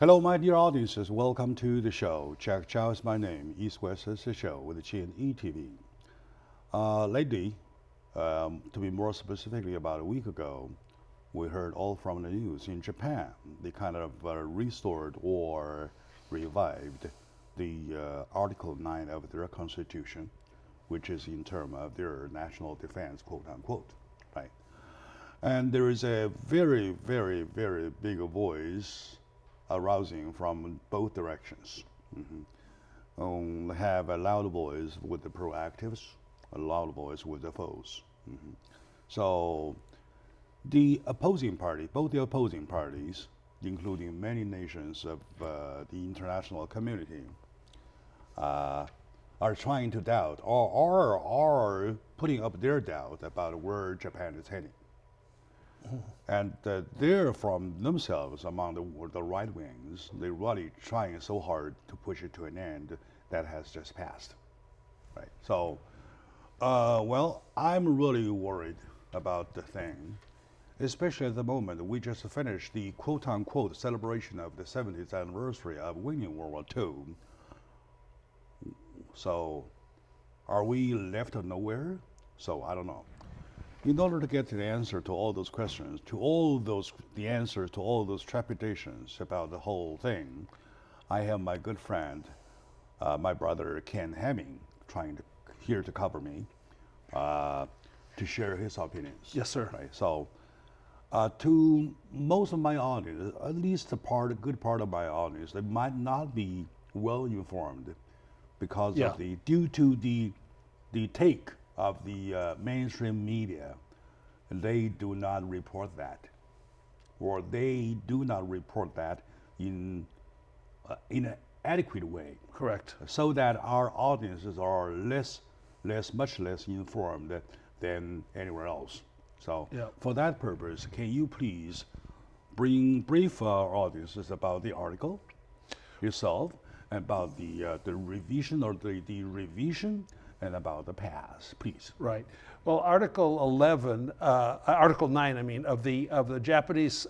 Hello, my dear audiences. Welcome to the show. Jack Chow is my name. East West is the show with the G&E TV. Lately, to be more specifically, about a week ago, we heard all from the news in Japan. They kind of restored or revived the Article 9 of their constitution, which is in terms of their national defense, quote unquote, right? And there is a very, very, very big voice arousing from both directions. Have a loud voice with the proactives, a loud voice with the foes. So the opposing party, both the opposing parties, including many nations of the international community, are trying to doubt or are putting up their doubt about where Japan is heading. And they're from themselves, among the right wings, they're really trying so hard to push it to an end that has just passed, right? So, well, I'm really worried about the thing, especially at the moment we just finished the quote-unquote celebration of the 70th anniversary of winning World War II. So, are we left of nowhere? So, I don't know. In order to get the answer to all those questions, the answers to all those trepidations about the whole thing, I have my good friend, my brother Ken Hemming, here to cover me, to share his opinions. Yes, sir. Right. So, to most of my audience, at least a good part of my audience, they might not be well informed because of due to the take of the mainstream media, they do not report that, or they do not report that in an adequate way. Correct. So that our audiences are much less informed than anywhere else. So for that purpose, can you please brief our audiences about the article itself, about the revision or the revision, and about the past, please. Right. Well, Article 9, I mean, of the Japanese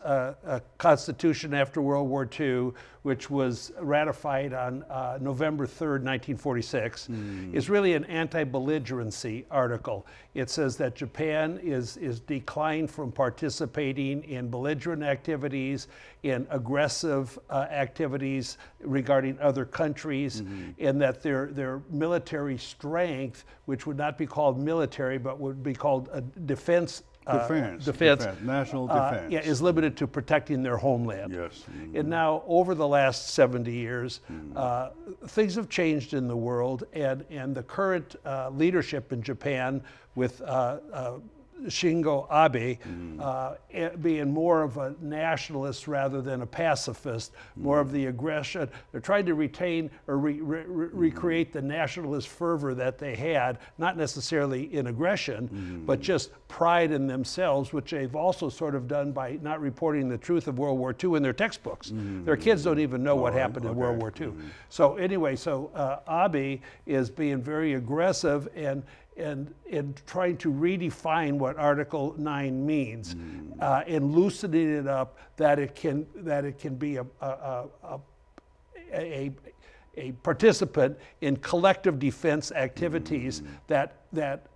Constitution after World War II, which was ratified on November 3rd, 1946, is really an anti-belligerency article. It says that Japan is declined from participating in belligerent activities, in aggressive activities regarding other countries, and that their military strength, which would not be called military, but would be called a defense, national defense. Is limited to protecting their homeland. Yes. And now, over the last 70 years, things have changed in the world, and the current leadership in Japan with Shinzo Abe being more of a nationalist rather than a pacifist, more of the aggression. They're trying to retain or recreate the nationalist fervor that they had, not necessarily in aggression, but just pride in themselves, which they've also sort of done by not reporting the truth of World War II in their textbooks. Their kids don't even know what happened in World War II. So anyway, Abe is being very aggressive and trying to redefine what Article 9 means, and loosening it up that it can be a participant in collective defense activities that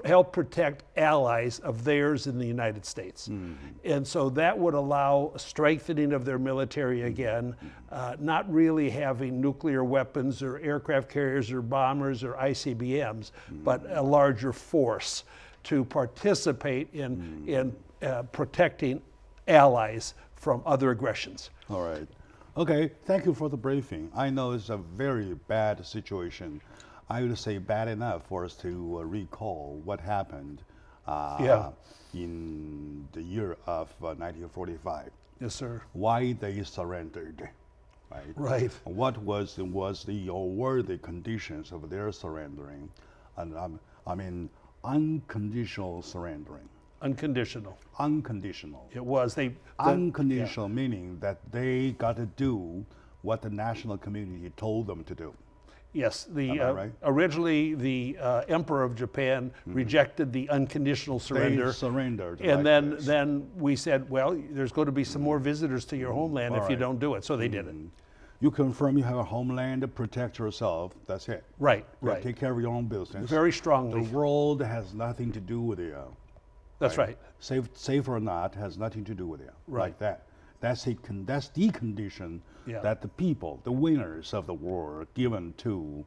help protect allies of theirs in the United States. And so that would allow a strengthening of their military again, not really having nuclear weapons or aircraft carriers or bombers or ICBMs, but a larger force to participate in protecting allies from other aggressions. All right. Okay, thank you for the briefing. I know it's a very bad situation. I would say bad enough for us to recall what happened in the year of 1945. Yes, sir. Why they surrendered, right? Right. What were the conditions of their surrendering? And I mean, unconditional surrendering. Unconditional. Unconditional. It was. Unconditional meaning that they got to do what the national community told them to do. Yes, Am I right? originally the Emperor of Japan rejected the unconditional surrender. They surrendered. And like this. then we said, well, there's going to be some more visitors to your homeland if you Alright. don't do it. So they did it. You confirm you have a homeland, protect yourself. That's it. Right, Yeah, right. take care of your own business. Very The strongly. world has nothing to do with you. That's right. Safe or not has nothing to do with you. Right. Like that. That's the condition Yeah. that the people, the winners of the war, are given to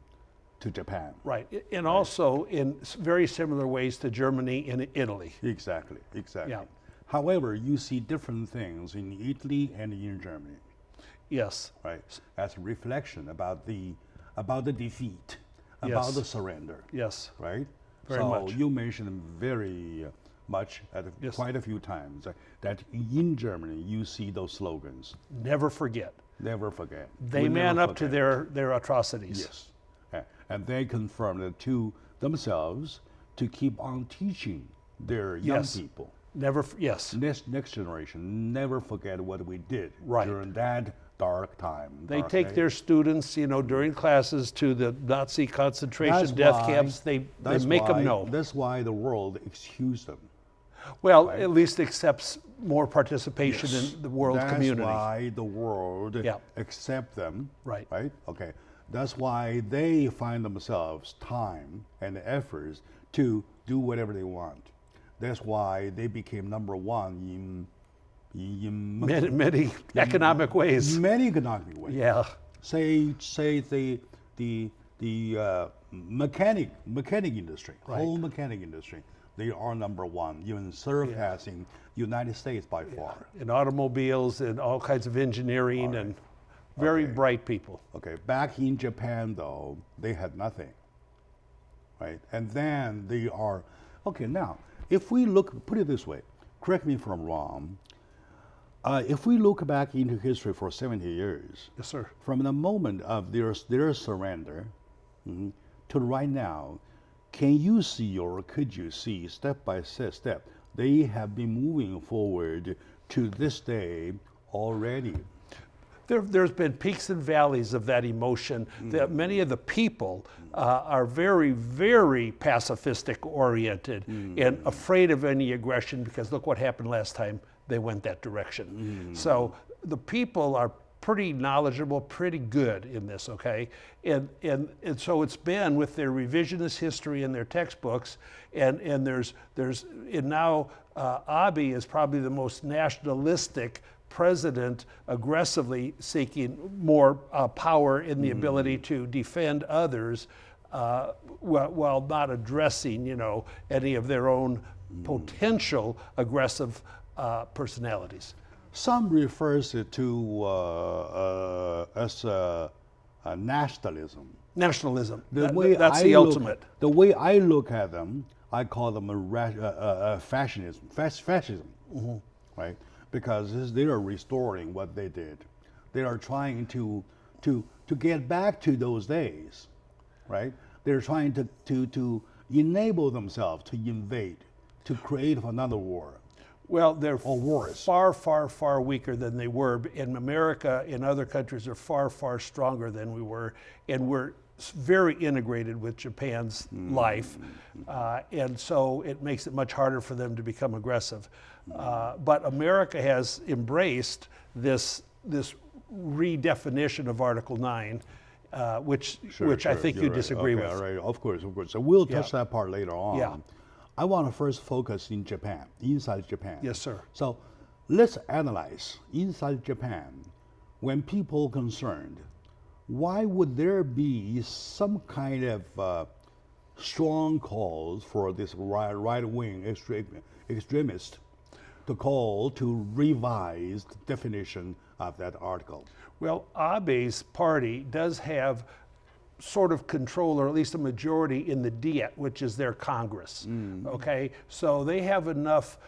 Japan. Right. And also in very similar ways to Germany and Italy. Exactly. Yeah. However, you see different things in Italy and in Germany, Yes. right? As a reflection about the defeat, about Yes. the surrender, Yes. right? Very so much. you mentioned very much Yes. quite a few times that in Germany you see those slogans. Never forget. Never forget. They We man never up to forget. their atrocities. Yes. And they confirmed it to themselves to keep on teaching their young Yes. people. Yes. Next generation, never forget what we did Right. during that dark time. They dark take day. their students, during classes to the Nazi concentration That's death why- camps. They that's make them why- know. That's why the world excused them. Well, at least accepts more participation Yes. in the world That's community. why the world Yeah. accept them. Right. Right? Okay. That's why they find themselves time and efforts to do whatever they want. That's why they became number one in Many economic ways. many economic ways. Yeah. Say the mechanic industry, Right. whole mechanic industry. They are number one, even surpassing United States by far. In automobiles and all kinds of engineering and very Okay. bright people. Okay, back in Japan though, they had nothing, right? And then they are, okay, now, if we look, put it this way, correct me if I'm wrong, if we look back into history for 70 years, Yes, sir. from the moment of their surrender to right now, can you see or could you see step by step, they have been moving forward to this day already? There's been peaks and valleys of that emotion. That many of the people are very, very pacifistic oriented and afraid of any aggression because look what happened last time they went that direction. So the people are pretty knowledgeable, pretty good in this, okay? And so it's been with their revisionist history in their textbooks, and now Abe is probably the most nationalistic president, aggressively seeking more power and the ability to defend others while not addressing, any of their own potential aggressive personalities. Some refers it to as nationalism. Nationalism. I That's the ultimate. The way I look at them, I call them fascism. Fascism, right? Because they are restoring what they did. They are trying to get back to those days, right? They're trying to enable themselves to invade, to create another war. Well, they're wars. far, far, far weaker than they were. In America and other countries are far, far stronger than we were. And we're very integrated with Japan's life. And so it makes it much harder for them to become aggressive. But America has embraced this redefinition of Article 9, which I think you You're right. disagree Okay, with. all right, of course. So we'll touch Yeah. that part later on. Yeah. I want to first focus in Japan, inside Japan. Yes, sir. So let's analyze inside Japan, when people concerned, why would there be some kind of strong calls for this right-wing extremist to call to revise the definition of that article? Well, Abe's party does have sort of control, or at least a majority in the Diet, which is their Congress. Okay, so they have enough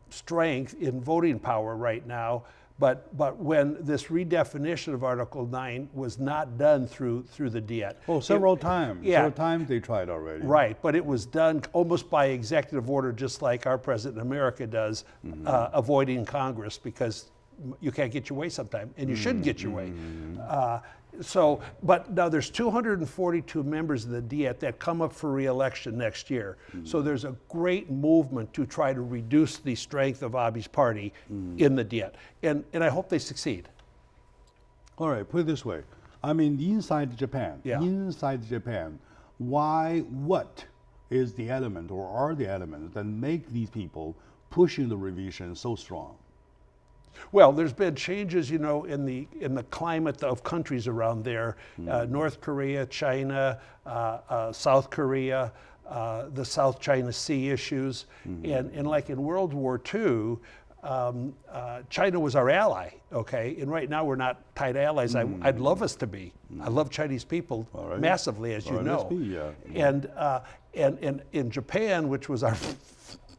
strength in voting power right now. But when this redefinition of Article 9 was not done through the Diet. Oh, several times. Yeah. Several times they tried already. Right, but it was done almost by executive order, just like our president in America does, avoiding Congress because you can't get your way sometime, and you shouldn't get your way. But now there's 242 members of the Diet that come up for re-election next year. So there's a great movement to try to reduce the strength of Abe's party in the Diet, and I hope they succeed. All right, put it this way. I mean, inside Japan, what is the element or are the elements that make these people pushing the revision so strong? Well, there's been changes, you know, in the climate of countries around there. North Korea, China, South Korea, the South China Sea issues, and like in World War II, China was our ally, okay? And right now we're not tight allies. I'd love us to be. I love Chinese people massively, as you know. And in Japan, which was our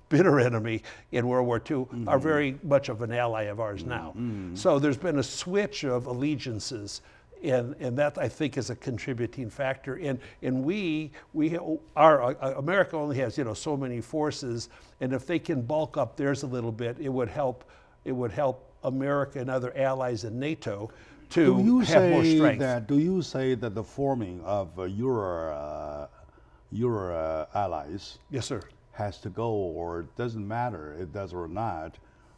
bitter enemy in World War II, are very much of an ally of ours now. So there's been a switch of allegiances, and that I think is a contributing factor. And America only has, you know, so many forces, and if they can bulk up theirs a little bit, it would help America and other allies in NATO to have more strength. Do you say that the forming of your allies, yes, sir, has to go, or it doesn't matter, it does or not,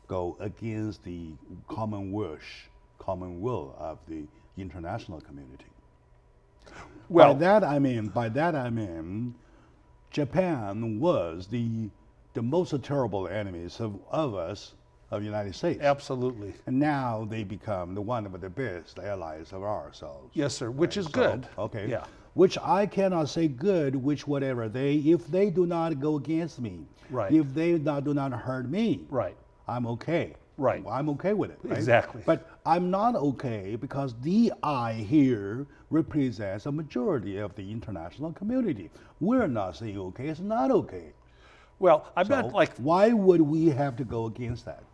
go against the common will of the international community? Well, by that I mean, Japan was the most terrible enemies of us, of the United States. Absolutely. And now they become one of the best allies of ourselves. Yes, sir, which is good. Okay. Yeah. Which I cannot say good, which whatever if they do not go against me, if they do not hurt me, I'm okay. Right. I'm okay with it. Right? Exactly. But I'm not okay because the I here represents a majority of the international community. We're not saying okay, it's not okay. Well, I'm not like. Why would we have to go against that?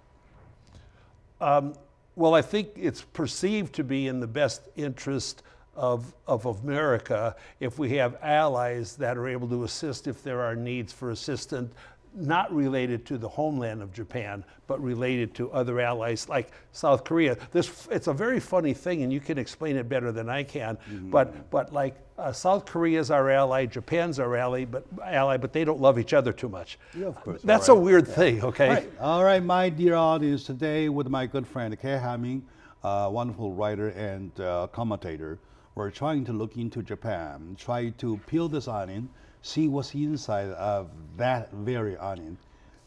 Well, I think it's perceived to be in the best interest of America if we have allies that are able to assist if there are needs for assistance, not related to the homeland of Japan, but related to other allies like South Korea. It's a very funny thing, and you can explain it better than I can. But like South Korea's our ally, Japan's our ally, but they don't love each other too much. Yeah, of course. That's a weird thing. Okay. All right, my dear audience, today with my good friend Kay Hamming, wonderful writer and commentator. We're trying to look into Japan, try to peel this onion, see what's inside of that very onion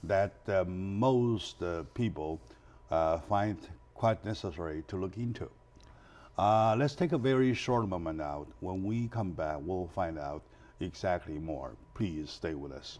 that most people find quite necessary to look into. Let's take a very short moment out. When we come back, we'll find out exactly more. Please stay with us.